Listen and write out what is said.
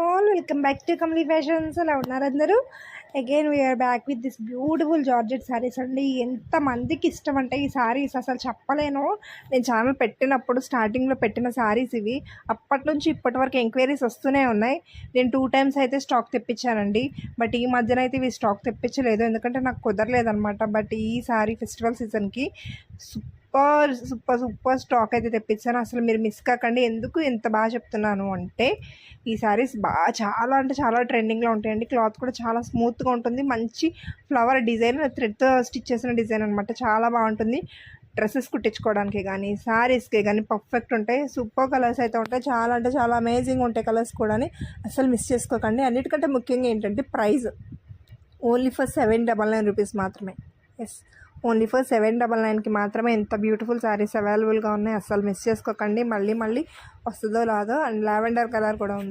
All welcome back to Kamli fashions. ఎలా ఉన్నారు అందరూ? Again we're back with this beautiful georgette saris అండి. ఎంతమందికి ఇష్టం అంటే ఈ శారీస్ అసలు చెప్పలేను. నేను ఛానల్ పెట్టినప్పుడు స్టార్టింగ్లో పెట్టిన శారీస్ ఇవి. అప్పటి నుంచి ఇప్పటి వరకు ఎంక్వైరీస్ వస్తూనే ఉన్నాయి. నేను 2 times అయితే స్టాక్ తెప్పించానండి. బట్ ఈ మధ్యన అయితే ఇవి స్టాక్ తెప్పించలేదు, ఎందుకంటే నాకు కుదరలేదనమాట. బట్ ఈ శారీ ఫెస్టివల్ సీజన్కి సూపర్ సూపర్ సూపర్ స్టాక్ అయితే తెప్పించాను. అసలు మీరు మిస్ కాకండి. ఎందుకు ఎంత బాగా చెప్తున్నాను అంటే ఈ శారీస్ బాగా చాలా అంటే చాలా ట్రెండింగ్లో ఉంటాయండి. క్లాత్ కూడా చాలా స్మూత్గా ఉంటుంది. మంచి ఫ్లవర్ డిజైన్, థ్రెడ్తో స్టిచ్ చేసిన డిజైన్ అనమాట. చాలా బాగుంటుంది. డ్రెస్సెస్ కుట్టించుకోవడానికి కానీ శారీస్కి కానీ పర్ఫెక్ట్ ఉంటాయి. సూపర్ కలర్స్ అయితే ఉంటాయి. చాలా అంటే చాలా అమేజింగ్ ఉంటాయి కలర్స్ కూడా. అసలు మిస్ చేసుకోకండి. అన్నిటికంటే ముఖ్యంగా ఏంటంటే ప్రైస్ ఓన్లీ ఫర్ 799 రూపీస్ మాత్రమే. ఎస్, ఓన్లీ ఫర్ 799కి మాత్రమే ఎంత బ్యూటిఫుల్ శారీస్ అవైలబుల్గా ఉన్నాయి. అసలు మిస్ చేసుకోకండి. మళ్ళీ వస్తుందో రాదో. అండ్ లావెండర్ కలర్ కూడా ఉంది.